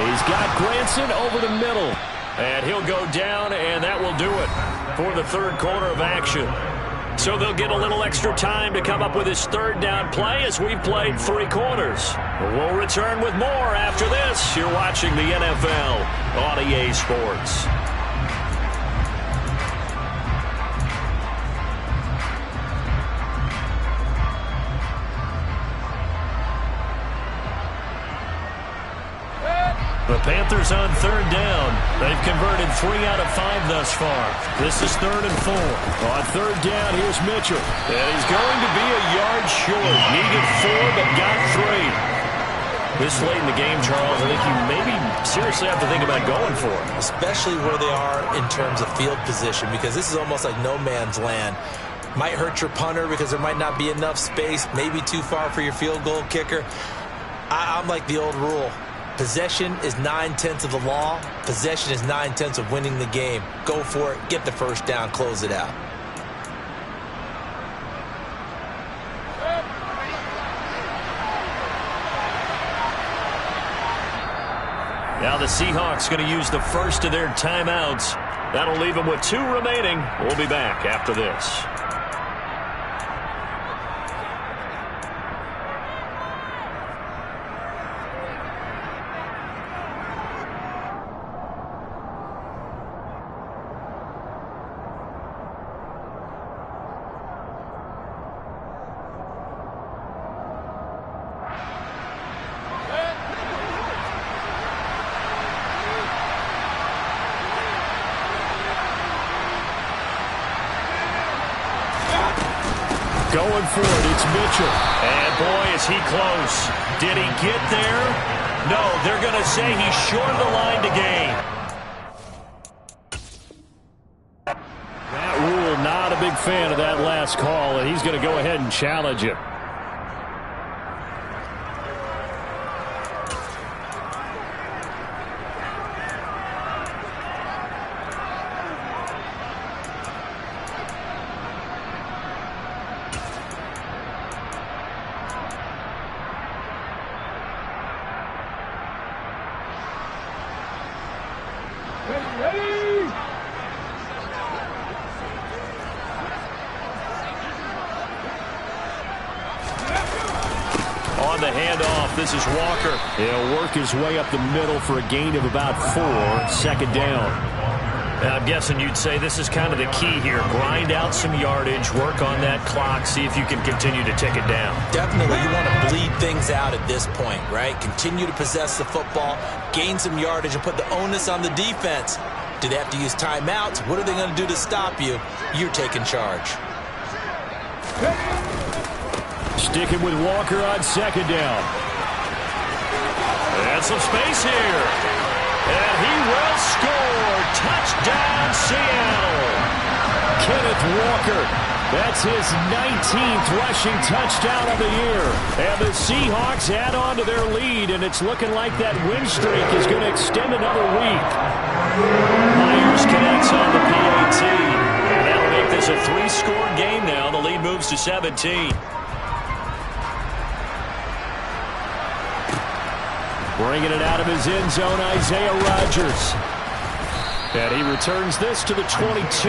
He's got Granson over the middle. And he'll go down, and that will do it for the third quarter of action. So they'll get a little extra time to come up with his third down play as we've played 3 quarters. We'll return with more after this. You're watching the NFL on EA Sports. The Panthers on third down. They've converted 3 out of 5 thus far. This is 3rd and 4. On third down, here's Mitchell. And he's going to be a yard short. Needed 4, but got 3. This late in the game, Charles, I think you maybe seriously have to think about going for it. Especially where they are in terms of field position, because this is almost like no man's land. Might hurt your punter because there might not be enough space, maybe too far for your field goal kicker. I'm like the old rule. Possession is 9/10 of the law. Possession is 9/10 of winning the game. Go for it. Get the first down. Close it out. Now the Seahawks going to use the first of their timeouts. That'll leave them with 2 remaining. We'll be back after this. Going for it, it's Mitchell. And boy, is he close. Did he get there? No, they're going to say he's short of the line to gain. Matt Rule, not a big fan of that last call, and he's going to go ahead and challenge it. On the handoff, this is Walker. He'll work his way up the middle for a gain of about 4, 2nd down. I'm guessing you'd say this is kind of the key here. Grind out some yardage, work on that clock, see if you can continue to tick it down. Definitely, you want to bleed things out at this point, right? Continue to possess the football, gain some yardage, and put the onus on the defense. Do they have to use timeouts? What are they going to do to stop you? You're taking charge. Sticking with Walker on 2nd down. And some space here. And he will score. Touchdown, Seattle. Kenneth Walker. That's his 19th rushing touchdown of the year. And the Seahawks add on to their lead, and it's looking like that win streak is going to extend another week. Myers connects on the PAT. And that'll make this a 3-score game now. The lead moves to 17. Bringing it out of his end zone, Isaiah Rodgers. And he returns this to the 22.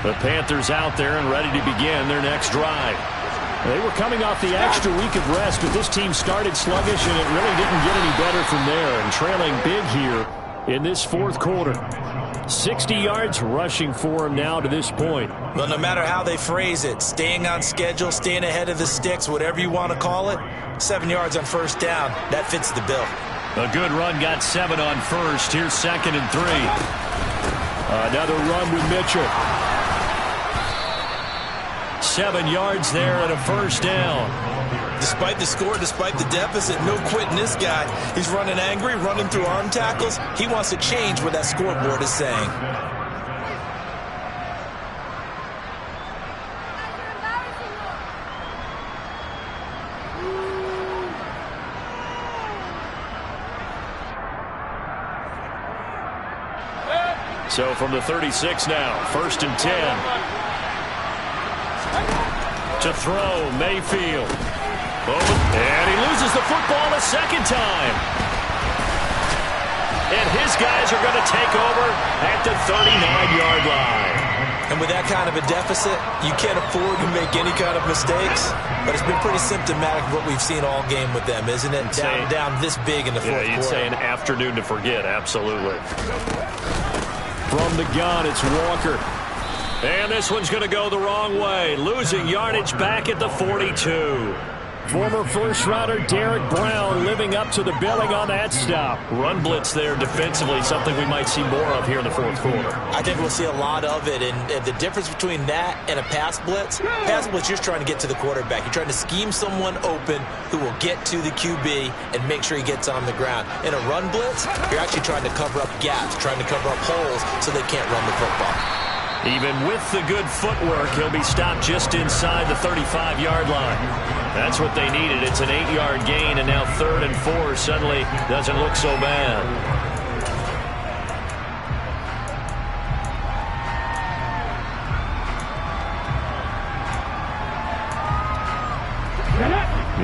The Panthers out there and ready to begin their next drive. They were coming off the extra week of rest, but this team started sluggish, and it really didn't get any better from there, and trailing big here in this 4th quarter. 60 yards rushing for him now to this point. Well, no matter how they phrase it, staying on schedule, staying ahead of the sticks, whatever you want to call it, 7 yards on first down, that fits the bill. A good run got 7 on first. Here's 2nd and 3. Another run with Mitchell. 7 yards there and a first down. Despite the score, despite the deficit, no quitting this guy. He's running angry, running through arm tackles. He wants to change what that scoreboard is saying. So from the 36 now, 1st and 10. To throw, Mayfield. And he loses the football a second time. And his guys are going to take over at the 39-yard line. And with that kind of a deficit, you can't afford to make any kind of mistakes. But it's been pretty symptomatic of what we've seen all game with them, isn't it? Down this big in the fourth quarter. You'd say an afternoon to forget, absolutely. From the gun, it's Walker. And this one's going to go the wrong way. Losing yardage back at the 42. Former first-rounder Derek Brown living up to the billing on that stop. Run blitz there defensively, something we might see more of here in the fourth quarter. I think we'll see a lot of it, and the difference between that and a pass blitz, you're just trying to get to the quarterback. You're trying to scheme someone open who will get to the QB and make sure he gets on the ground. In a run blitz, you're actually trying to cover up gaps, trying to cover up holes so they can't run the football. Even with the good footwork, he'll be stopped just inside the 35-yard line. That's what they needed. It's an 8-yard gain, and now 3rd and 4 suddenly doesn't look so bad.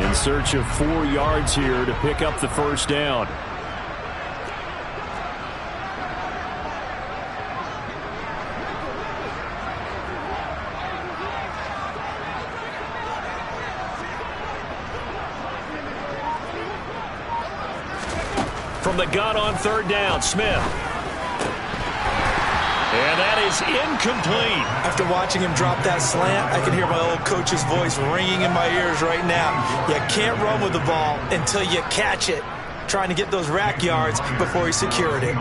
In search of 4 yards here to pick up the first down. From the gun on 3rd down, Smith. And that is incomplete. After watching him drop that slant, I can hear my old coach's voice ringing in my ears right now. You can't run with the ball until you catch it. Trying to get those rack yards before he secured it.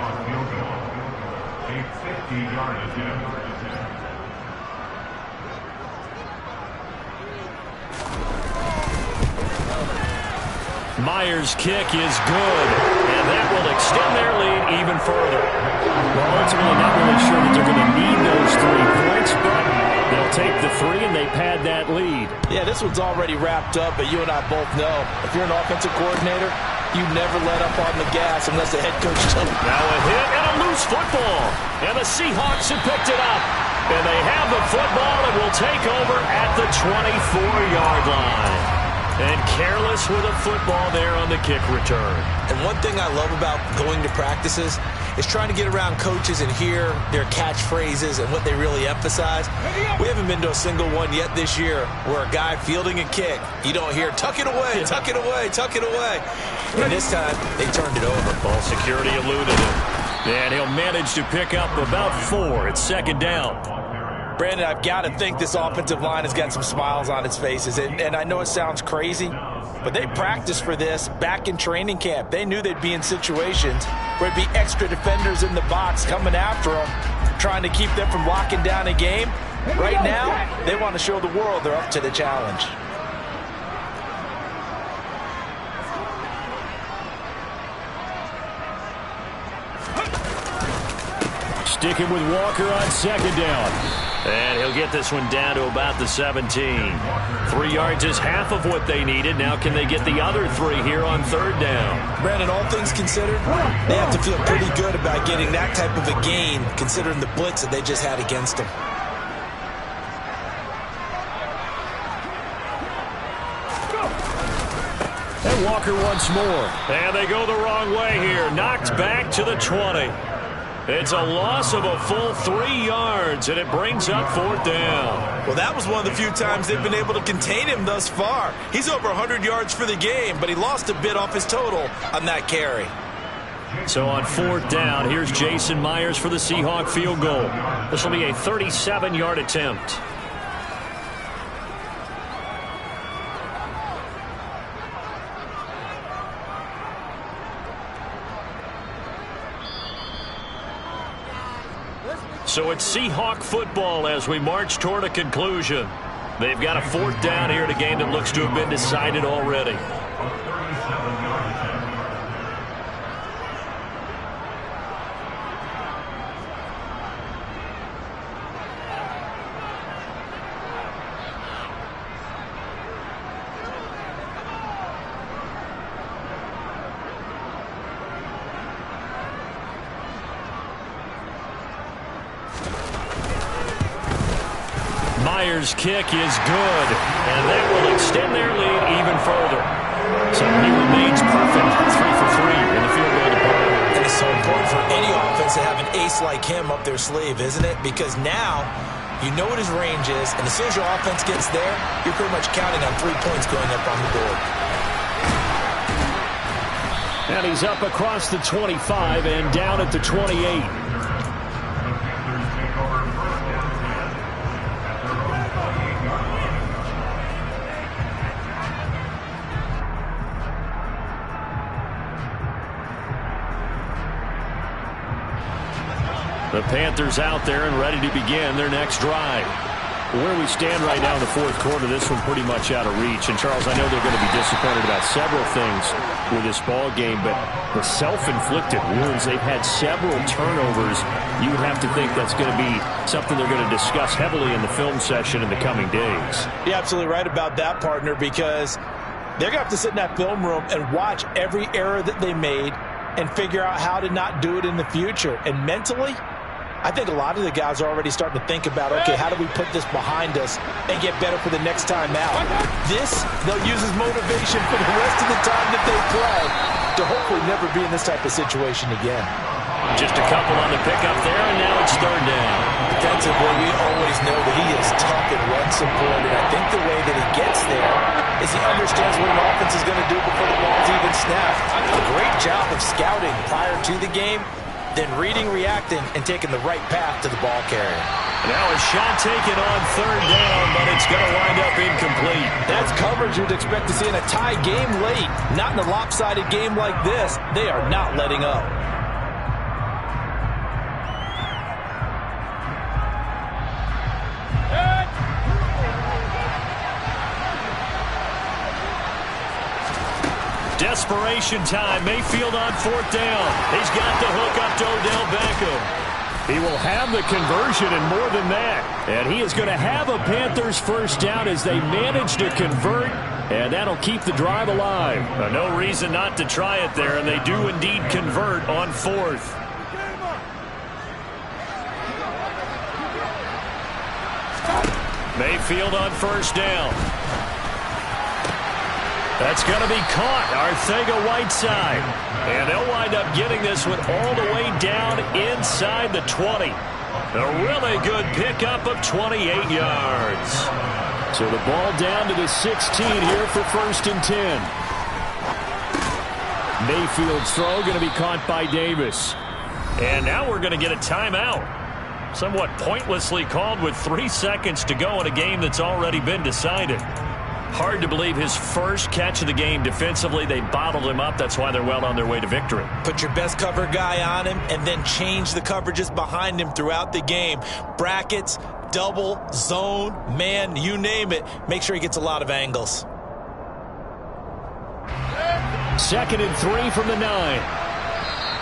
Myers' kick is good, and that will extend their lead even further. Well, ultimately not really sure that they're going to need those 3 points, but they'll take the 3 and they pad that lead. Yeah, this one's already wrapped up, but you and I both know if you're an offensive coordinator, you never let up on the gas unless the head coach tells you. Now a hit and a loose football, and the Seahawks have picked it up. And they have the football and will take over at the 24-yard line. And careless with a football there on the kick return. And one thing I love about going to practices is trying to get around coaches and hear their catchphrases and what they really emphasize. We haven't been to a single one yet this year where a guy fielding a kick, you don't hear, tuck it away, tuck it away, tuck it away. And this time, they turned it over. Ball security eluded him. And he'll manage to pick up about 4. It's 2nd down. Brandon, I've got to think this offensive line has got some smiles on its faces. And I know it sounds crazy, but they practiced for this back in training camp. They knew they'd be in situations where it'd be extra defenders in the box coming after them, trying to keep them from locking down a game. Right now, they want to show the world they're up to the challenge. Sticking with Walker on 2nd down. And he'll get this one down to about the 17. 3 yards is half of what they needed. Now can they get the other 3 here on 3rd down? Brandon, all things considered, they have to feel pretty good about getting that type of a gain, considering the blitz that they just had against them. And Walker once more. And they go the wrong way here. Knocked back to the 20. It's a loss of a full 3 yards, and it brings up 4th down. Well, that was one of the few times they've been able to contain him thus far. He's over 100 yards for the game, but he lost a bit off his total on that carry. So on 4th down, here's Jason Myers for the Seahawk field goal. This will be a 37-yard attempt. So it's Seahawk football as we march toward a conclusion. They've got a 4th down here in a game that looks to have been decided already. Myers' kick is good, and that will extend their lead even further. So he remains perfect, 3 for 3 in the field goal department. And it's so important for any offense to have an ace like him up their sleeve, isn't it? Because now you know what his range is, and as soon as your offense gets there, you're pretty much counting on 3 points going up on the board. And he's up across the 25 and down at the 28. The Panthers out there and ready to begin their next drive. Where we stand right now in the 4th quarter, this one pretty much out of reach. And, Charles, I know they're going to be disappointed about several things with this ball game, but the self-inflicted wounds, they've had several turnovers. You would have to think that's going to be something they're going to discuss heavily in the film session in the coming days. You're absolutely right about that, partner, because they're going to have to sit in that film room and watch every error that they made and figure out how to not do it in the future. And mentally, I think a lot of the guys are already starting to think about, okay, how do we put this behind us and get better for the next time out? This, they'll use as motivation for the rest of the time that they play to hopefully never be in this type of situation again. Just a couple on the pickup there, and now it's 3rd down. Defensively, we always know that he is tough and run support, and I think the way that he gets there is he understands what an offense is going to do before the ball's even snapped. A great job of scouting prior to the game, then reading, reacting, and taking the right path to the ball carrier. Now a shot taken on 3rd down, but it's going to wind up incomplete. That's coverage you'd expect to see in a tie game late. Not in a lopsided game like this. They are not letting up. Desperation time. Mayfield on 4th down. He's got the hook up to Odell Beckham. He will have the conversion and more than that. And he is going to have a Panthers 1st down as they manage to convert. And that'll keep the drive alive. No reason not to try it there. And they do indeed convert on 4th. Mayfield on 1st down. That's going to be caught. Arcega-Whiteside. And they'll wind up getting this one all the way down inside the 20. A really good pickup of 28 yards. So the ball down to the 16 here for 1st and 10. Mayfield's throw going to be caught by Davis. And now we're going to get a timeout. Somewhat pointlessly called with 3 seconds to go in a game that's already been decided. Hard to believe his first catch of the game defensively. They bottled him up. That's why they're well on their way to victory. Put your best cover guy on him and then change the coverages behind him throughout the game. Brackets, double, zone, man, you name it. Make sure he gets a lot of angles. 2nd and 3 from the 9.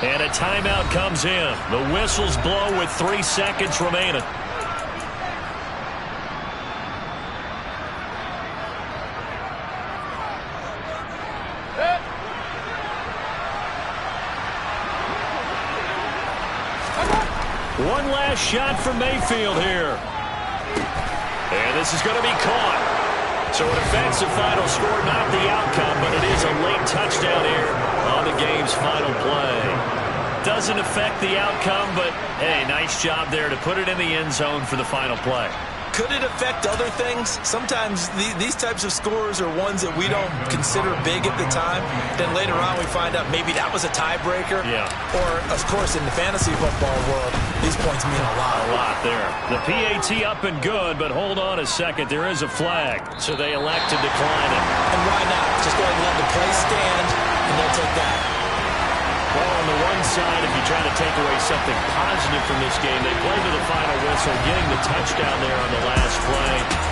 And a timeout comes in. The whistles blow with 3 seconds remaining. One last shot from Mayfield here. And this is going to be caught. So an offensive final score, not the outcome, but it is a late touchdown here on the game's final play. Doesn't affect the outcome, but hey, nice job there to put it in the end zone for the final play. Could it affect other things? Sometimes these types of scores are ones that we don't consider big at the time. Then later on we find out maybe that was a tiebreaker. Yeah. Or, of course, in the fantasy football world, these points mean a lot. A lot there. The PAT up and good, but hold on a second. There is a flag, so they elect to decline it. And why not? Just go ahead and let the play stand, and they'll take that. Well, on the one side, if you try to take away something positive from this game, they played to the final whistle, getting the touchdown there on the last play.